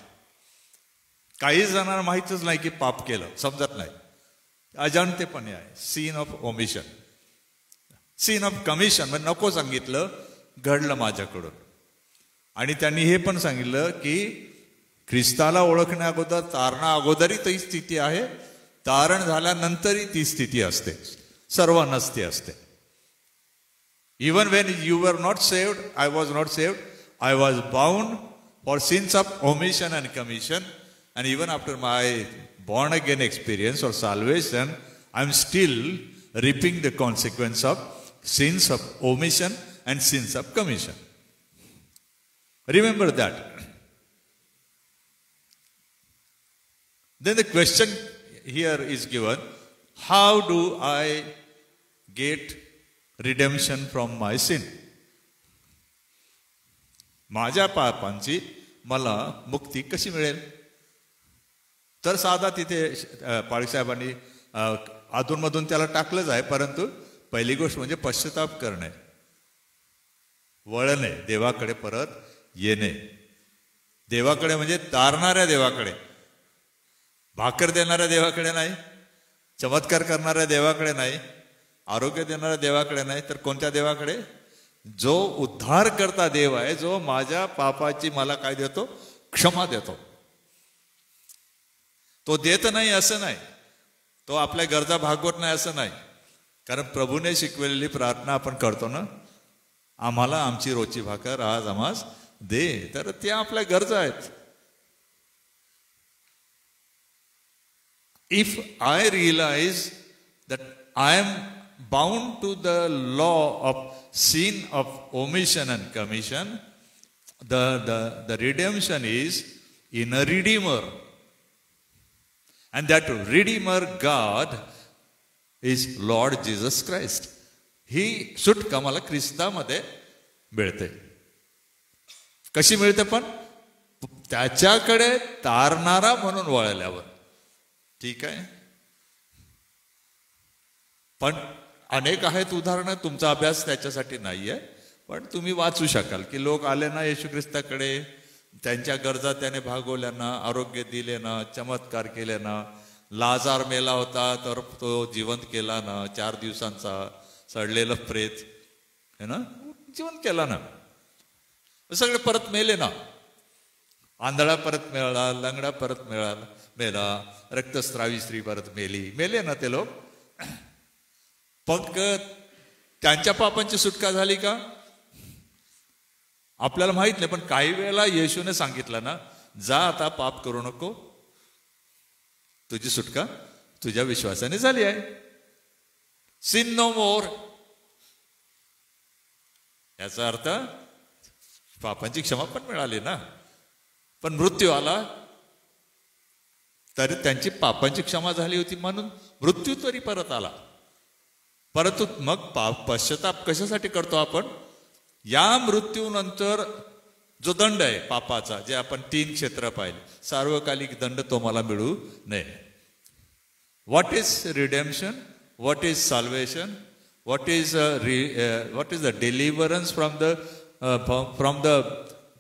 काही जणांना माहीतच नाही की पाप केलं, समजत नाही, अजाणतेपणे आहे. Sin of omission. Sin of commission म्हणजे नको सांगितलं, घडलं माझ्याकडून. आणि त्यांनी हे पण सांगितलं की ख्रिस्ताला ओळखण्या अगोदर, तारणा अगोदरही ती स्थिती आहे, तारण झाल्यानंतरही ती स्थिती असते, सर्वांनाच ती असते. Even Wien you were not saved, I was not saved, I was bound for since of omission and commission. And even after my born again experience or salvation, I am still reaping the consequence of sins of omission and sins of commission. Remember that. Then the question here is given, how do I get redemption from my sin? माझ्या पापांची मला मुक्ती कशी मिळेल? तर साधा तिथे पाळीसाहेबांनी अधूनमधून त्याला टाकलंच आहे, परंतु पहिली गोष्ट म्हणजे पश्चाताप करणे, वळणे, देवाकडे परत येणे. देवाकडे म्हणजे तारणाऱ्या देवाकडे, भाकर देणाऱ्या देवाकडे नाही, चमत्कार करणाऱ्या देवाकडे नाही, आरोग्य देणाऱ्या देवाकडे नाही, तर कोणत्या देवाकडे? जो उद्धार करता देव आहे, जो माझ्या पापाची मला काय देतो? क्षमा देतो. तो देत नाही असं नाही, तो आपल्या गरजा भागवत नाही असं नाही, कारण प्रभूने शिकवलेली प्रार्थना आपण करतो ना, आम्हाला आमची रोजची भाकर आज आम्हास दे, तर त्या आपल्या गरजा आहेत. If I realize that I am bound to the law of sin of omission and commission, the redemption is in a redeemer, and that redeemer God is Lord Jesus Christ. ही सुटका मला ख्रिस्तामध्ये मिळते. कशी मिळते? पण त्याच्याकडे तारणारा म्हणून वळल्यावर. ठीक आहे, पण अनेक आहेत उदाहरणं, तुमचा अभ्यास त्याच्यासाठी नाही आहे, पण तुम्ही वाचू शकाल की लोक आले ना येशू ख्रिस्ताकडे, त्यांच्या गरजा त्याने भागवल्या ना, आरोग्य दिले ना, चमत्कार केले ना, लाजार मेला होता तर तो जिवंत केला ना, 4 दिवसांचा सडलेलं प्रेत है ना, जिवंत केला ना, सगळे परत मेले ना, आंधळा परत मिळाला, लंगडा परत मेला, रक्तस्रावी स्त्री परत मेले ना ते लोक. मग त्यांच्या पापांची सुटका झाली का? आपल्याला माहित नाही, पण काही वेळेला येशूने सांगितलं ना, जा आता पाप करू नको, तुझी सुटका तुझ्या विश्वासाने झाली आहे. सिन नो मोर. याचा अर्थ पापांची क्षमा पण मिळाली ना, पण मृत्यू आला तरी त्यांची पापांची क्षमा झाली होती म्हणून मृत्यू तरी परत आला. परंतु मग पश्चाताप कशासाठी करतो आपण? या मृत्यूनंतर जो दंड आहे पापाचा, जे आपण 3 क्षेत्र पाहिले, सार्वकालिक दंड तो मला मिळू नये. What is redemption? What is salvation? What is the deliverance from the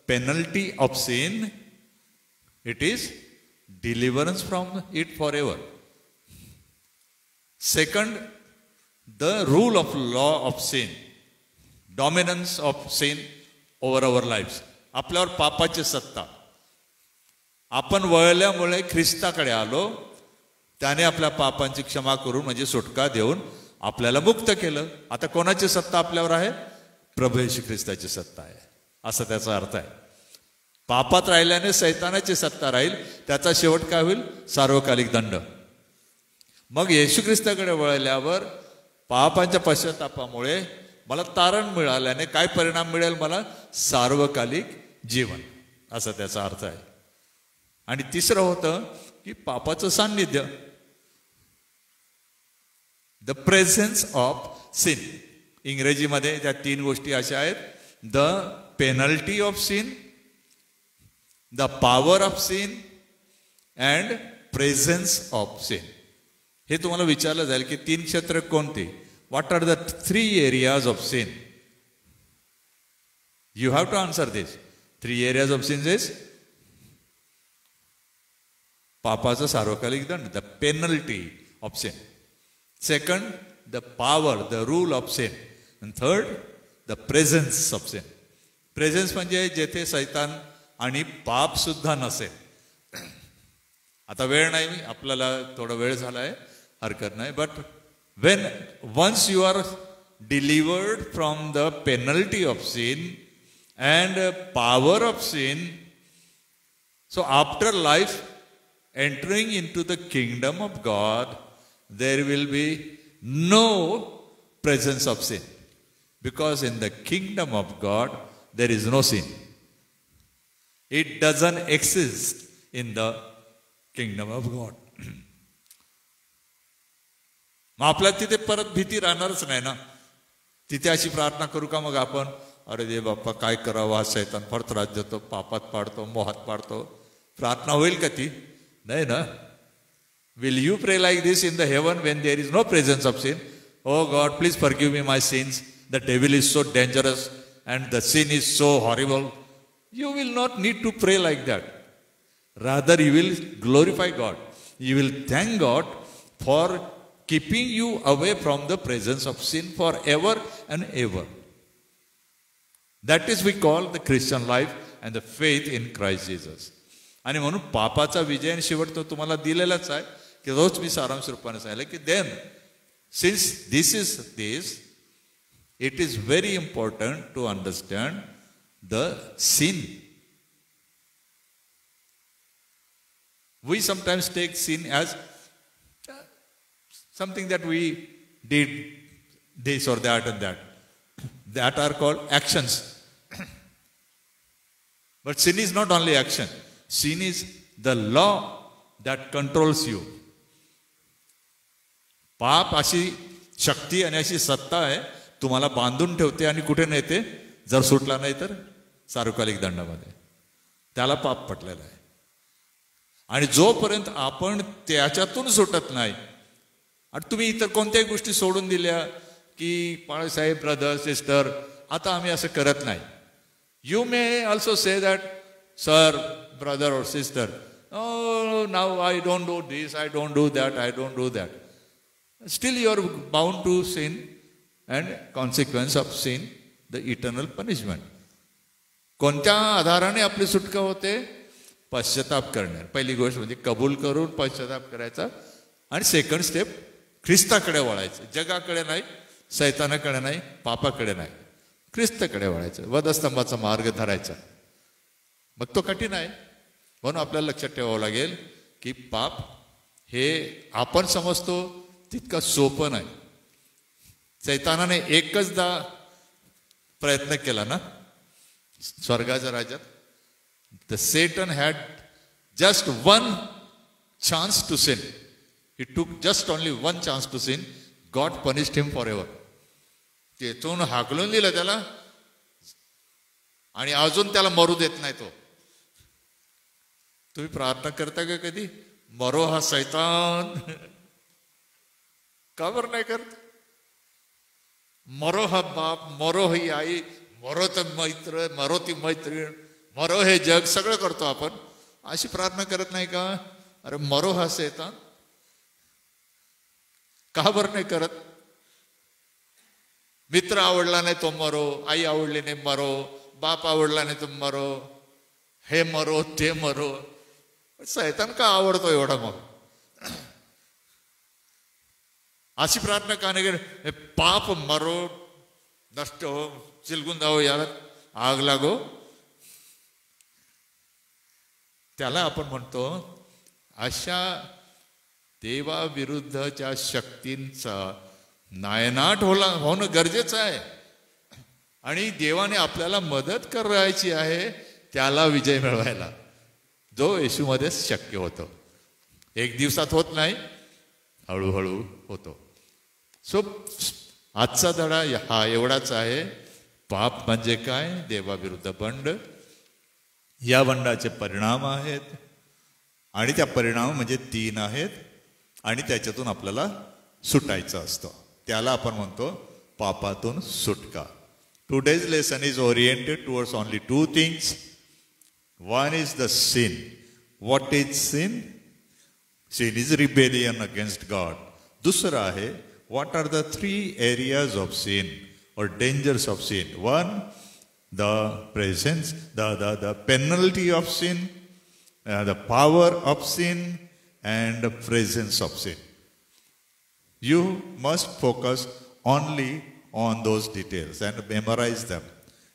penalty of sin? It is deliverance from it for ever. Second, the rule of law of sin, dominance of sin over our lives. आपल्यावर पापाची सत्ता. आपण वळल्यामुळे ख्रिस्ताकडे आलो, त्याने आपल्या पापांची क्षमा करून म्हणजे सुटका देऊन आपल्याला मुक्त केलं. आता कोणाची सत्ता आपल्यावर आहे? प्रभू येशू ख्रिस्ताची सत्ता आहे, असा त्याचा अर्थ आहे. पापात राहिल्याने सैतानाची सत्ता राहील, त्याचा शेवट काय होईल? सार्वकालिक दंड. मग येशू ख्रिस्ताकडे वळल्यावर पापांच्या पश्चातापामुळे मला तारण मिळाल्याने काय परिणाम मिळेल? मला सार्वकालिक जीवन, असा त्याचा अर्थ आहे. आणि तिसरं होतं की पापाचं सान्निध्य, द प्रेझेन्स ऑफ सिन. इंग्रजीमध्ये त्या 3 गोष्टी अशा आहेत: the penalty of sin, the power of sin and presence of sin. हे तुम्हाला विचारलं जाईल की 3 क्षेत्र कोणती? What are the 3 areas of sin? You have to answer this. 3 areas of sin is पापाचं सार्वकालिक दंड, the penalty of sin. Second, the power, the rule of sin. And third, the presence of sin. Presence म्हणजे जेथे सैतान आणि पाप सुद्धा नसेल. आता वेळ नाही, आपल्याला थोडा वेळ झाला आहे, हरकत नाही. But when once you are delivered from the penalty of sin and power of sin, so after life entering into the kingdom of God, there will be no presence of sin, because in the kingdom of God there is no sin. It doesn't exist in the kingdom of God. मग आपल्याला तिथे परत भीती राहणारच नाही ना. तिथे अशी प्रार्थना करू का मग आपण, अरे दे बाप्पा काय करावं, सैतान फार त्रास देतो, पापात पाडतो, मोहात पाडतो. प्रार्थना होईल का ती? नाही ना. Will you pray like this in the heaven when there is no presence of sin? Oh God, please forgive me my sins. The devil is so dangerous and the sin is so horrible. You will not need to pray like that. Rather, you will glorify God. You will thank God for keeping you away from the presence of sin forever and ever. That is we call the Christian life and the faith in Christ Jesus. आणि म्हणून पापाचा विजय आणि शेवट तो तुम्हाला दिलेलाच आहे की रोज मी सारांश रूपाने सांगितलं की then since this is this it is very important to understand the sin. We sometimes take sin as something that we did this or that and that. That are called actions. But sin is not only action. Sin is the law that controls you. पाप अशी शक्ती आणि अशी सत्ता आहे तुम्हाला बांधून ठेवते आणि कुठे नेते जर सुटला नाही तर सार्वकालिक दंडामध्ये. त्याला पाप पटलेला आहे. आणि जोपर्यंत आपण त्याच्यातून सुटत नाही आणि तुम्ही इतर कोणत्याही गोष्टी सोडून दिल्या की पाळसाहेब ब्रदर सिस्टर आता आम्ही असं करत नाही. You may also say that sir brother और sister now I don't do this I don't do that I don't do that. Still you are bound to sin and consequence of sin, the eternal punishment. कोणत्या आधाराने आपली सुटका होते? पश्चाताप करणे. पहिली गोष्ट म्हणजे कबूल करून पश्चाताप करायचा आणि सेकंड स्टेप ख्रिस्ताकडे वळायचं. जगाकडे नाही, सैतानाकडे नाही, पापाकडे नाही, ख्रिस्ताकडे वळायचं. वधस्तंभाचा मार्ग धरायचा. मग तो कठीण आहे. म्हणून आपल्याला लक्षात ठेवावं लागेल की पाप हे आपण समजतो तितकं सोपं नाही. सैतानाने एकचदा प्रयत्न केला ना स्वर्गाच्या राज्यात. The Satan had just one chance to sin. He took just only one chance to sin. God punished him for ever. तेथून हाकलून दिलं त्याला आणि अजून त्याला मरू देत नाही तो. तुम्ही प्रार्थना करता का कधी मरो हा सैतान? का बरं नाही करत? मरो हा बाप, मरो ही आई, मरो तर मैत्र, मरो ती मैत्रीण, मरो हे जग, सगळं करतो आपण. अशी प्रार्थना करत नाही का? अरे मरो हा सैतान. का बरं नाही करत? मित्र आवडला नाही तो मरो, आई आवडली नाही मरो, बाप आवडला नाही तो मरो, हे मरो ते मरो. सैतान का आवडतो एवढा? मग अशी प्रार्थना का नाही? पाप मरो, नष्ट हो, चिलगून जावो, याला आग लागो. त्याला आपण म्हणतो अशा देवाविरुद्धच्या शक्तींचा नायनाट होणं गरजेचं आहे. आणि देवाने आपल्याला मदत करायची आहे त्याला विजय मिळवायला, जो येशूमध्येच शक्य होतो. एक दिवसात होत नाही, हळूहळू होतो. सो आजचा धडा हा एवढाच आहे. पाप म्हणजे काय? देवाविरुद्ध बंड. या बंडाचे परिणाम आहेत आणि त्या परिणाम म्हणजे 3 आहेत आणि त्याच्यातून आपल्याला सुटायचं असतं. त्याला आपण म्हणतो पापातून सुटका. Today's lesson is oriented towards only 2 things. One is the sin. What is sin? Sin is rebellion against God. दुसरं आहे what are the 3 areas of sin or dangers of sin? One, the presence, the penalty of sin, the power of sin, and the presence of sin. You must focus only on those details and memorize them.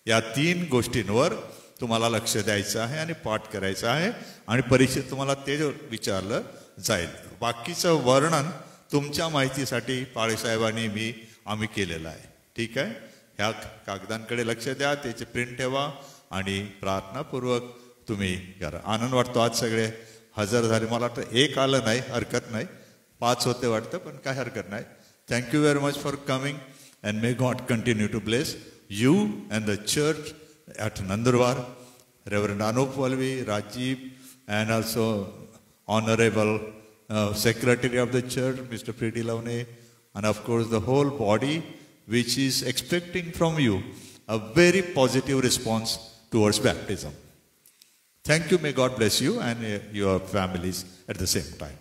या 3 गोष्टींवर तुम्हाला लक्ष द्यायचं आहे आणि पाठ करायचं आहे आणि परीक्षेत तुम्हाला ते विचारलं जाईल. बाकीचं वर्णन तुमच्या माहितीसाठी पाळेसाहेबांनी आम्ही केलेलं आहे. ठीक आहे. ह्या कागदांकडे लक्ष द्या, त्याचे प्रिंट ठेवा आणि प्रार्थनापूर्वक तुम्ही करा. आनंद वाटतो आज सगळे हजर झाले. मला वाटतं 1 आलं नाही, हरकत नाही. 5 होते वाटतं, पण काय हरकत नाही. Thank you very much for coming and may God continue to bless you and the church at Nandurbar. Reverend Anup Valvi, Rajiv, and also honourable Secretary of the Church, Mr. Pretty Lavne, and of course the whole body, which is expecting from you a very positive response towards baptism. Thank you. May God bless you and your families at the same time.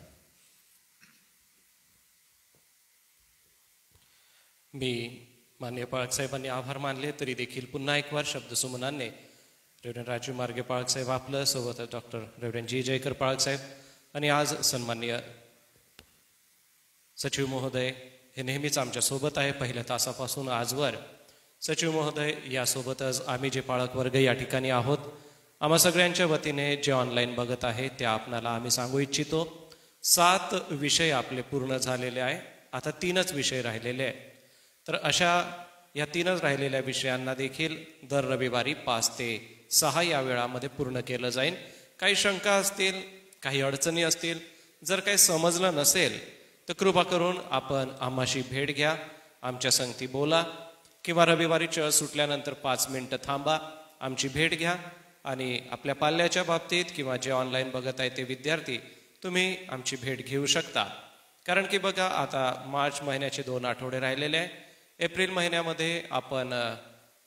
मी माननीय पाळक साहेबांनी आभार मानले तरी देखील पुन्हा एक वार शब्दसुमनांनी reverend Raju मार्गे पाळक साहेब आपलं सोबत डॉक्टर रेव्हरंड जी जयकर पाळक साहेब आणि आज सन्माननीय सचिव महोदय हे नेहमीच आमच्या सोबत आहे पहिल्या तासापासून आजवर. सचिव महोदय यासोबतच आम्ही जे पाळक वर्ग या ठिकाणी आहोत, आम्हा सगळ्यांच्या वतीने जे ऑनलाईन बघत आहे ते आपणाला आम्ही सांगू इच्छितो. 7 विषय आपले पूर्ण झालेले आहे. आता 3च विषय राहिलेले आहे. तर अशा या 3च राहिलेल्या विषयांना देखील दर रविवारी 5 ते 6 या वेळामध्ये पूर्ण केलं जाईल. काही शंका असतील, काही अडचणी असतील, जर काही समजलं नसेल तर कृपा करून आपण आम्हाशी भेट घ्या, आमच्या संगती बोला किंवा रविवारी चर्च सुटल्यानंतर 5 मिनिटं थांबा, आमची भेट घ्या आणि आपल्या पाल्याच्या बाबतीत किंवा जे ऑनलाईन बघत आहे ते विद्यार्थी तुम्ही आमची भेट घेऊ शकता. कारण की बघा आता मार्च महिन्याचे 2 आठवडे राहिलेले आहे. एप्रिल महिन्यामध्ये आपण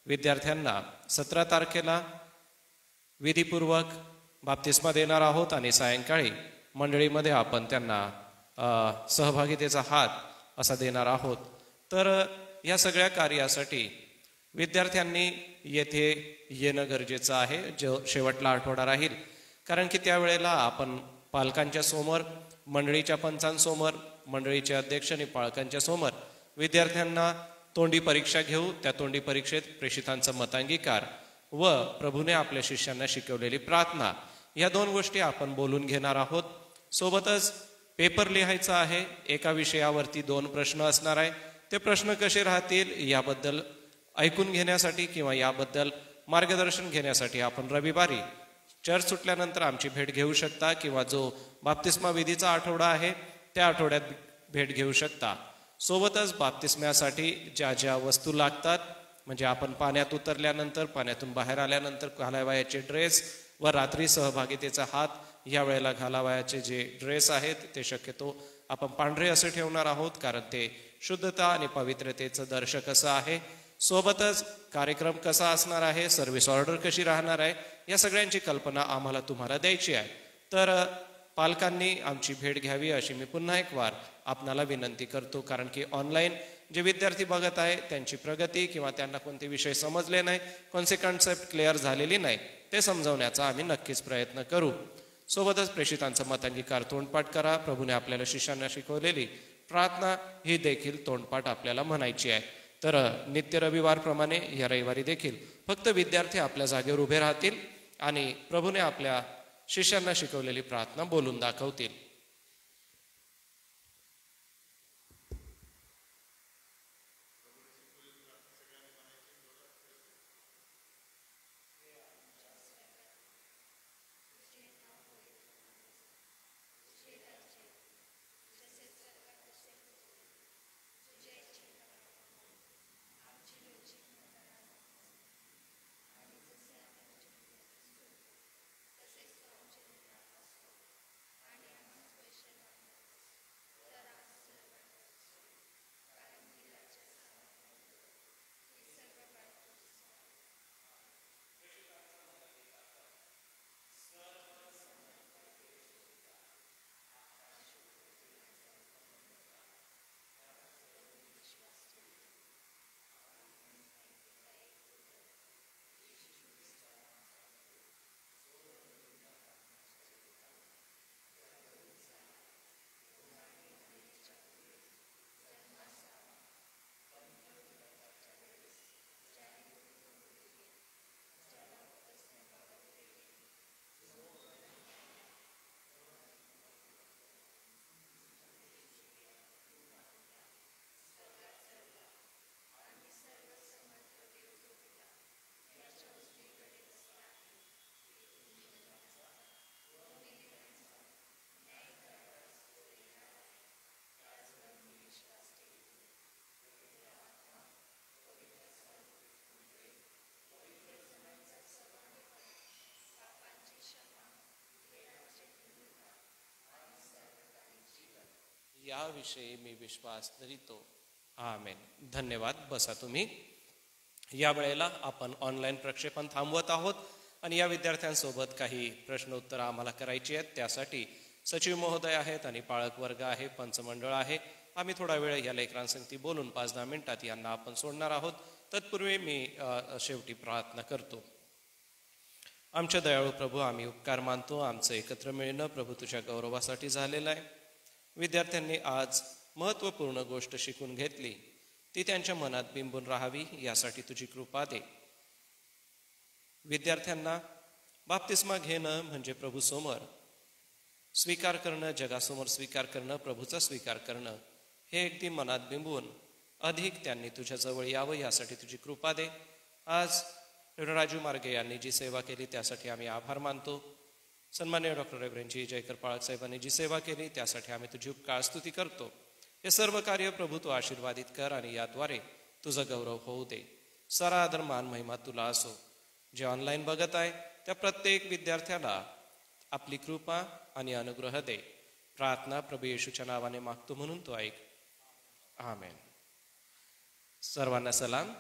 विद्यार्थ्यांना 17 तारखेला विधीपूर्वक बाप्तिस्मा देणार आहोत आणि सायंकाळी मंडळीमध्ये आपण त्यांना सहभागितेचा हात असा देणार आहोत. तर या सगळ्या कार्यासाठी विद्यार्थ्यांनी येथे येणं गरजेचं आहे, जो शेवटला आठवडा राहील. कारण की त्यावेळेला आपण पालकांच्या समोर, मंडळीच्या पंचांसमोर, मंडळीचे अध्यक्ष आणि पालकांच्या समोर विद्यार्थ्यांना तोंडी परीक्षा घेऊ. त्या तोंडी परीक्षेत प्रेषितांचा मतांगीकार व प्रभूने आपल्या शिष्यांना शिकवलेली प्रार्थना या 2 गोष्टी आपण बोलून घेणार आहोत. सोबतच पेपर लिहायचा आहे. एका विषयावरती 2 प्रश्न असणार आहे. ते प्रश्न कसे राहतील याबद्दल ऐकून घेण्यासाठी किंवा याबद्दल मार्गदर्शन घेण्यासाठी आपण रविवारी चर्च सुटल्यानंतर आमची भेट घेऊ शकता किंवा जो बाप्तिस्मा विधीचा आठवडा आहे त्या आठवड्यात भेट घेऊ शकता. सोबतच बाप्तिस्म्यासाठी ज्या ज्या वस्तू लागतात, म्हणजे आपण पाण्यात उतरल्यानंतर, पाण्यातून बाहेर आल्यानंतर घालावयाचे ड्रेस व रात्री सहभागितेचा हात या वेळेला घालावयाचे जे ड्रेस आहेत ते शक्यतो आपण पांढरे असे ठेवणार आहोत, कारण ते शुद्धता आणि पवित्रतेचं दर्शक असं आहे. सोबतच कार्यक्रम कसा असणार आहे, सर्व्हिस ऑर्डर कशी राहणार आहे, या सगळ्यांची कल्पना आम्हाला तुम्हाला द्यायची आहे. तर पालकांनी आमची भेट घ्यावी अशी मी पुन्हा एक वार आपणाला विनंती करतो. कारण की ऑनलाईन जे विद्यार्थी बघत आहे त्यांची प्रगती किंवा त्यांना कोणते विषय समजले नाही, कोणते कन्सेप्ट क्लिअर झालेली नाही, ते समजावण्याचा आम्ही नक्कीच प्रयत्न करू. सोबतच प्रेषितांचा मतांगीकार तोंडपाठ करा. प्रभूने आपल्याला शिष्यांना शिकवलेली प्रार्थना ही देखील तोंडपाठ आपल्याला म्हणायची आहे. तर नित्य रविवारप्रमाणे या रविवारी देखील फक्त विद्यार्थी आपल्या जागेवर उभे राहतील आणि प्रभूने आपल्या शिष्यांना शिकवलेली प्रार्थना बोलून दाखवतील. याविषयी मी विश्वास धरितो. आमेन. धन्यवाद. बसा तुम्ही. या वेळेला आपण ऑनलाईन प्रक्षेपण थांबवत आहोत आणि या विद्यार्थ्यांसोबत काही प्रश्नोत्तर आम्हाला करायची आहेत. त्यासाठी सचिव महोदय आहेत आणि पाळक वर्ग आहे, पंचमंडळ आहे. आम्ही थोडा वेळ या लेकरांसंगती बोलून 5-10 मिनिटात यांना आपण सोडणार आहोत. तत्पूर्वी मी शेवटी प्रार्थना करतो. आमच्या दयाळू प्रभू, आम्ही उपकार मानतो. आमचं एकत्र मिळणं प्रभू तुझ्या गौरवासाठी झालेलं आहे. विद्यार्थ्यांनी आज महत्त्वपूर्ण गोष्ट शिकून घेतली, ती त्यांच्या मनात बिंबून राहावी यासाठी तुझी कृपा दे. विद्यार्थ्यांना बाप्तिस्मा घेणं म्हणजे प्रभू समोर स्वीकार करणं, जगासमोर स्वीकार करणं, प्रभूचा स्वीकार करणं, हे अगदी मनात बिंबवून अधिक त्यांनी तुझ्या जवळ यावं यासाठी तुझी कृपा दे. आज राजू मार्गे यांनी जी सेवा केली त्यासाठी आम्ही आभार मानतो. सन्माननीय डॉक्टर रेव्हरेंडजी जयकर पाळक साहेबांनी जी सेवा केली त्यासाठी आम्ही तुझी उपकार स्तुती करतो. हे सर्व कार्य प्रभू तू आशीर्वादित कर आणि याद्वारे तुझा गौरव होऊ दे. सारा आदर मान महिमा तुला असो. जे ऑनलाईन बघत आहे त्या प्रत्येक विद्यार्थ्याला आपली कृपा आणि अनुग्रह दे. प्रार्थना प्रभू येशूच्या नावाने मागतो म्हणून तो ऐक. आमेन. सर्वांना सलाम.